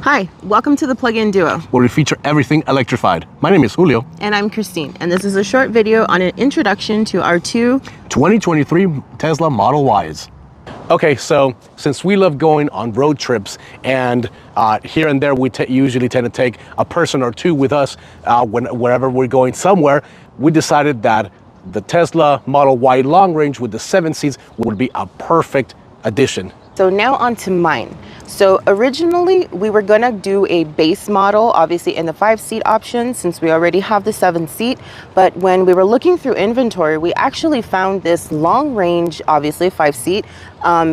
Hi, welcome to the Plug-in Duo, where we feature everything electrified. My name is Julio. And I'm Christine, and this is a short video on an introduction to our two 2023 Tesla Model Ys. Okay, so since we love going on road trips and here and there we usually tend to take a person or two with us wherever we're going somewhere, we decided that the Tesla Model Y long range with the 7 seats would be a perfect addition. So now on to mine. So originally we were gonna do a base model, obviously in the 5-seat option since we already have the 7-seat. But when we were looking through inventory, we actually found this long range, obviously 5-seat,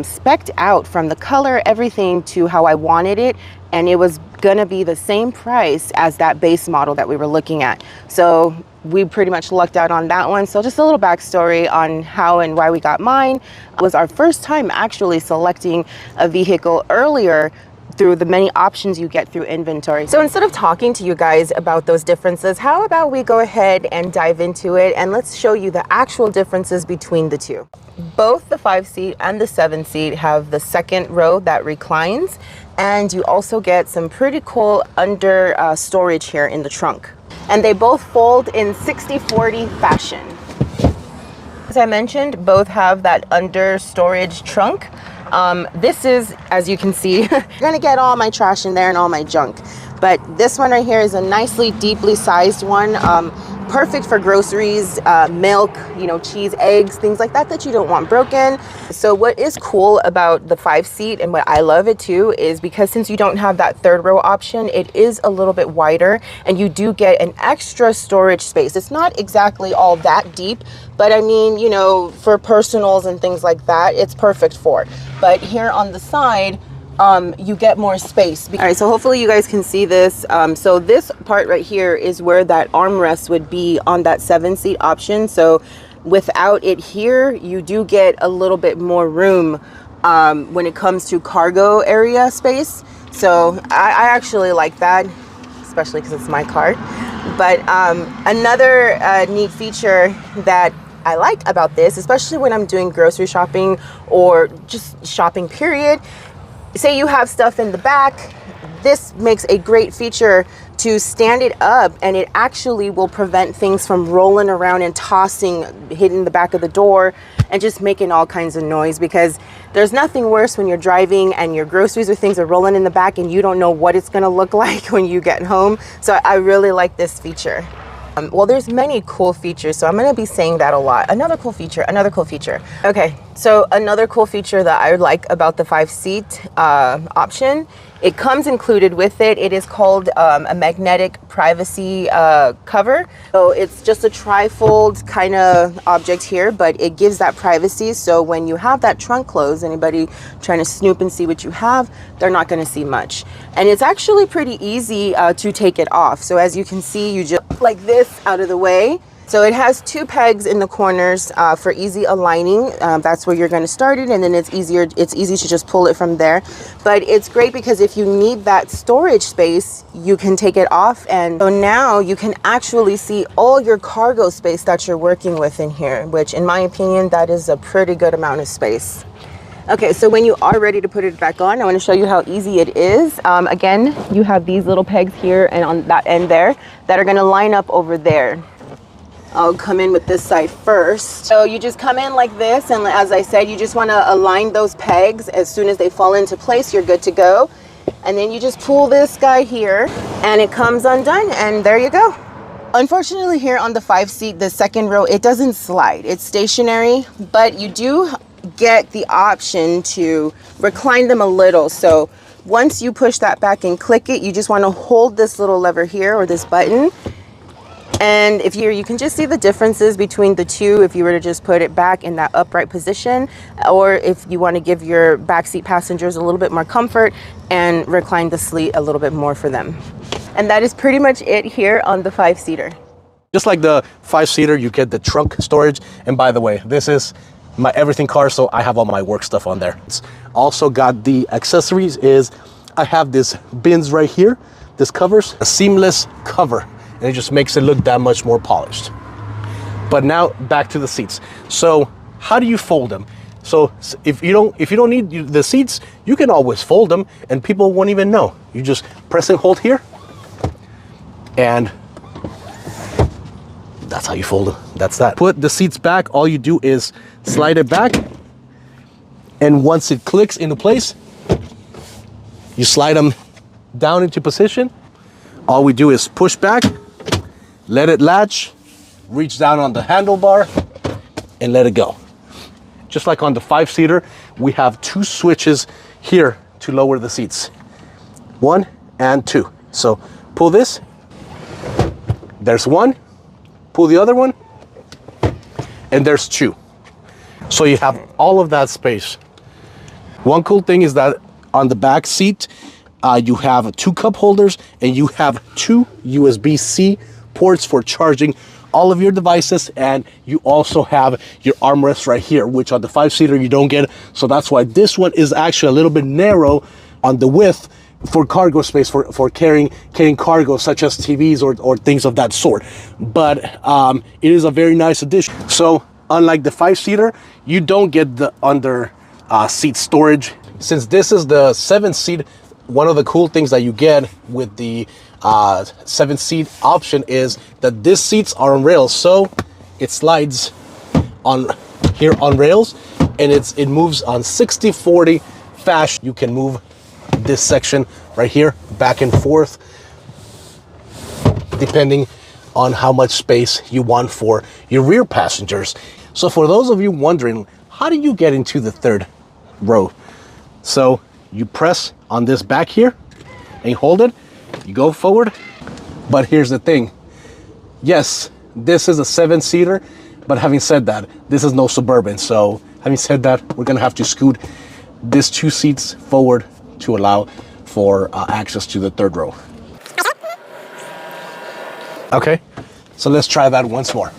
spec'd out from the color, everything to how I wanted it. And it was gonna be the same price as that base model that we were looking at. So we pretty much lucked out on that one. So just a little backstory on how and why we got mine. It was our first time actually selecting a vehicle earlier through the many options you get through inventory. So instead of talking to you guys about those differences, how about we go ahead and dive into it and let's show you the actual differences between the two. Both the 5-seat and the 7-seat have the second row that reclines, and you also get some pretty cool under storage here in the trunk. And they both fold in 60/40 fashion. As I mentioned, both have that under storage trunk. This is, as you can see, you're gonna get all my trash in there and all my junk. But this one right here is a nicely deeply sized one. Perfect for groceries, milk, cheese, eggs, things like that that you don't want broken. So what is cool about the 5-seat and what I love it too is because since you don't have that third row option, it is a little bit wider and you do get an extra storage space. It's not exactly all that deep, but I mean, for personals and things like that, it's perfect for. But here on the side, you get more space. All right, so hopefully you guys can see this. So this part right here is where that armrest would be on that 7-seat option. So without it here, you do get a little bit more room when it comes to cargo area space. So I actually like that, especially because it's my car. But another neat feature that I like about this, especially when I'm doing grocery shopping or just shopping period, say you have stuff in the back, this makes a great feature to stand it up, and it actually will prevent things from rolling around and tossing, hitting the back of the door and just making all kinds of noise, because there's nothing worse when you're driving and your groceries or things are rolling in the back and you don't know what it's going to look like when you get home. So I really like this feature. Well, there's many cool features, so I'm going to be saying that a lot. Another cool feature. Okay, so another cool feature that I like about the 5-seat option, it comes included with it. It is called a magnetic privacy cover. So it's just a tri-fold kind of object here, but it gives that privacy. So when you have that trunk closed, anybody trying to snoop and see what you have, they're not going to see much. And it's actually pretty easy to take it off. So as you can see, you just like this out of the way. So it has 2 pegs in the corners for easy aligning. That's where you're going to start it, and then it's easy to just pull it from there. But it's great because if you need that storage space, you can take it off, and so now you can actually see all your cargo space that you're working with in here, which in my opinion, that is a pretty good amount of space. Okay, so when you are ready to put it back on, I want to show you how easy it is. Again, you have these little pegs here and on that end there that are going to line up over there. I'll come in with this side first. So you just come in like this, and as I said, you just want to align those pegs. As soon as they fall into place, you're good to go. And then you just pull this guy here and it comes undone, and there you go. Unfortunately, here on the 5-seat, the second row, it doesn't slide. It's stationary, but you do get the option to recline them a little. So once you push that back and click it, you just want to hold this little lever here, or this button. And if you can just see the differences between the two if you were to just put it back in that upright position, or if you want to give your backseat passengers a little bit more comfort and recline the seat a little bit more for them. And that is pretty much it here on the 5-seater. Just like the 5-seater, you get the trunk storage. And by the way, this is my everything car, so I have all my work stuff on there. It's also got the accessories. I have this bins right here. This covers a seamless cover, and it just makes it look that much more polished. But now back to the seats. So how do you fold them? So if you don't need the seats, you can always fold them and people won't even know. You just press and hold here, and that's how you fold them. That's that. Put the seats back. All you do is slide it back, and once it clicks into place, you slide them down into position. All we do is push back, let it latch, reach down on the handlebar, and let it go. Just like on the 5-seater, we have 2 switches here to lower the seats. 1 and 2. So pull this, there's 1, pull the other one, and there's 2. So you have all of that space. One cool thing is that on the back seat, you have 2 cup holders, and you have 2 USB-C ports for charging all of your devices, and you also have your armrest right here, which on the 5-seater you don't get. So that's why this one is actually a little bit narrow on the width for cargo space, for carrying cargo such as TVs or things of that sort. But it is a very nice addition. So unlike the 5-seater, you don't get the under seat storage. Since this is the 7-seat, one of the cool things that you get with the 7-seat option is that these seats are on rails, so it slides on here on rails, and it moves on 60/40 fast. You can move this section right here back and forth depending on how much space you want for your rear passengers. So for those of you wondering, how do you get into the 3rd row? So you press on this back here and you hold it, you go forward. But here's the thing. Yes, this is a 7-seater, but having said that, this is no Suburban. So having said that, we're gonna have to scoot these 2 seats forward to allow for access to the 3rd row. Okay, so let's try that once more.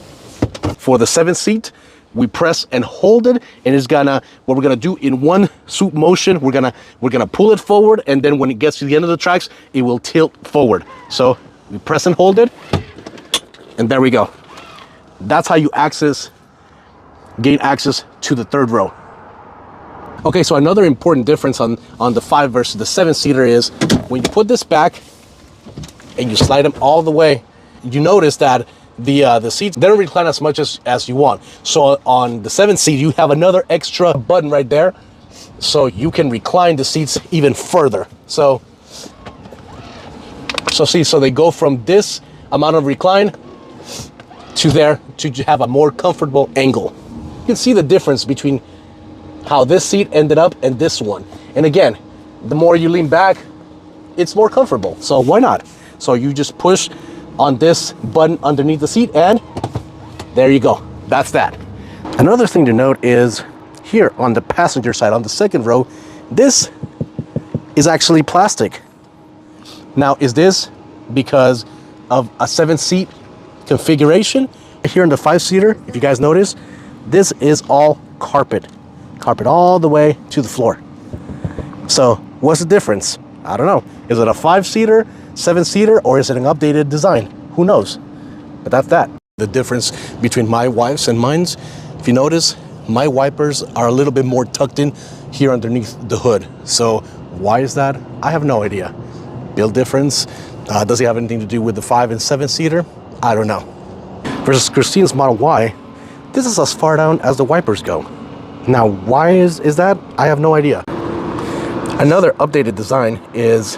For the 7-seat, we press and hold it, and it's gonna, what we're gonna do in one swoop motion, we're gonna pull it forward, and then when it gets to the end of the tracks, it will tilt forward. So we press and hold it, and there we go. That's how you gain access to the 3rd row. Okay, so another important difference on the 5 versus the 7-seater is when you put this back and you slide them all the way, you notice that the seats, they don't recline as much as you want. So on the 7-seat, you have another extra button right there, so you can recline the seats even further. So see, so they go from this amount of recline to there to have a more comfortable angle. You can see the difference between how this seat ended up and this one. And again, the more you lean back, it's more comfortable. So why not? So you just push on this button underneath the seat, and there you go. That's that. Another thing to note is here on the passenger side, on the 2nd row, this is actually plastic. Now, is this because of a 7-seat configuration? Here in the 5-seater, if you guys notice, this is all carpet all the way to the floor. So what's the difference? I don't know. Is it a 5-seater, 7-seater, or is it an updated design? Who knows? But that's that. The difference between my wife's and mine's, if you notice, my wipers are a little bit more tucked in here underneath the hood. So why is that? I have no idea. Build difference. Does it have anything to do with the 5 and 7-seater? I don't know. Versus Christine's Model Y, this is as far down as the wipers go. Now, why is that? I have no idea. Another updated design is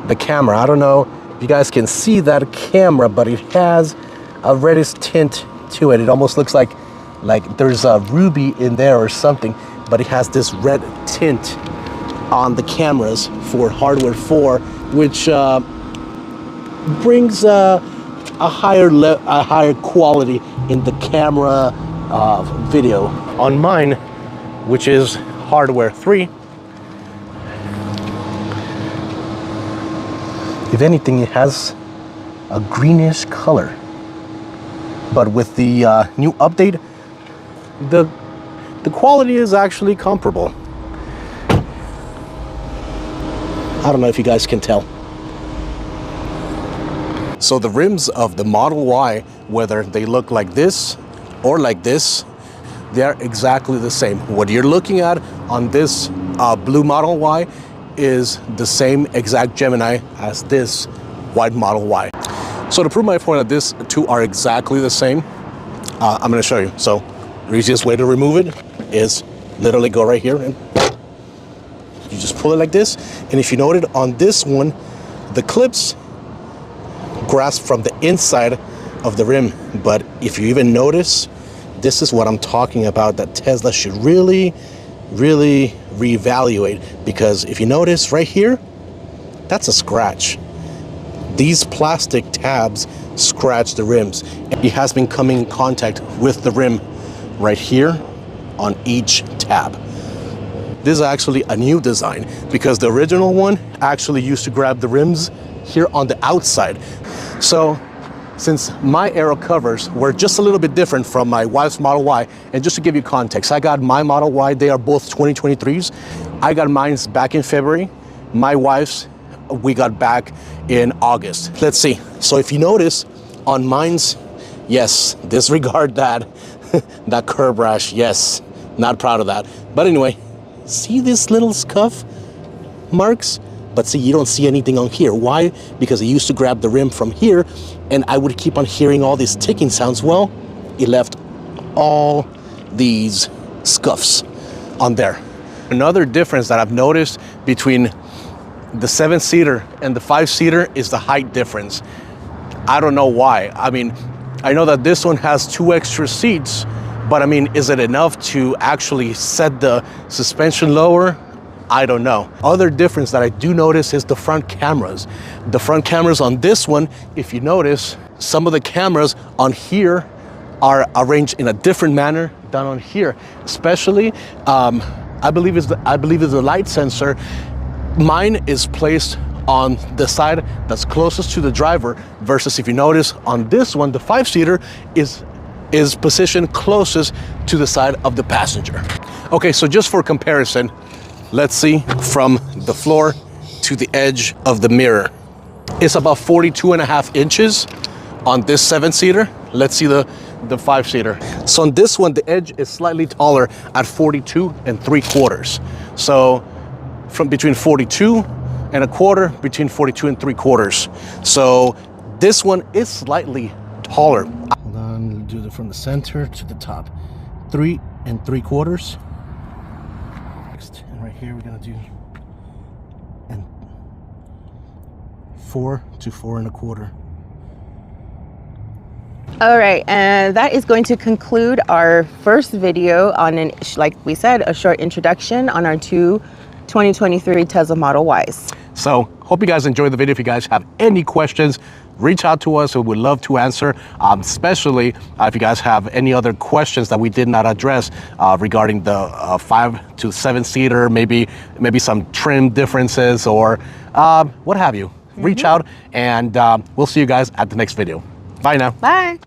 the camera. I don't know if you guys can see that camera, but it has a reddish tint to it. It almost looks like there's a ruby in there or something, but it has this red tint on the cameras for hardware 4, which brings a higher quality in the camera video. On mine, which is hardware 3, if anything, it has a greenish color. But with the new update, the quality is actually comparable. I don't know if you guys can tell. So the rims of the Model Y, whether they look like this or like this, they're exactly the same. What you're looking at on this blue Model Y is the same exact Gemini as this white Model Y. So to prove my point that these two are exactly the same, I'm going to show you. So the easiest way to remove it is literally go right here and you just pull it like this. And if you noted on this one, the clips grasp from the inside of the rim. But if you even notice, this is what I'm talking about, that Tesla should really reevaluate, because if you notice right here, that's a scratch. These plastic tabs scratch the rims. It has been coming in contact with the rim right here on each tab. This is actually a new design, because the original one actually used to grab the rims here on the outside. So since my aero covers were just a little bit different from my wife's Model Y, and just to give you context, I got my Model Y, they are both 2023s. I got mine back in February. My wife's, we got back in August. Let's see. So if you notice on mine's, yes, disregard that, that curb rash, yes, not proud of that. But anyway, see this little scuff marks? But see, you don't see anything on here. Why? Because it used to grab the rim from here, and I would keep on hearing all these ticking sounds. Well, it left all these scuffs on there. Another difference that I've noticed between the 7-seater and the 5-seater is the height difference. I don't know why. I mean, I know that this one has 2 extra seats, but I mean, is it enough to actually set the suspension lower? I don't know. Other difference that I do notice is the front cameras. The front cameras on this one, if you notice, some of the cameras on here are arranged in a different manner than on here. Especially, I believe it's the light sensor. Mine is placed on the side that's closest to the driver, versus if you notice on this one, the 5-seater is positioned closest to the side of the passenger. Okay, so just for comparison, let's see from the floor to the edge of the mirror. It's about 42.5 inches on this 7-seater. Let's see the 5-seater. So on this one, the edge is slightly taller at 42.75. So from between 42.25, between 42.75. So this one is slightly taller. Hold on, we'll do it from the center to the top. 3.75. And right here we're gonna do 4 to 4.25. All right, and that is going to conclude our first video on like we said, a short introduction on our 2 2023 Tesla Model Ys. So hope you guys enjoyed the video. If you guys have any questions, reach out to us. We would love to answer, especially if you guys have any other questions that we did not address regarding the 5 to 7-seater, maybe some trim differences or what have you. Reach out, and we'll see you guys at the next video. Bye now. Bye.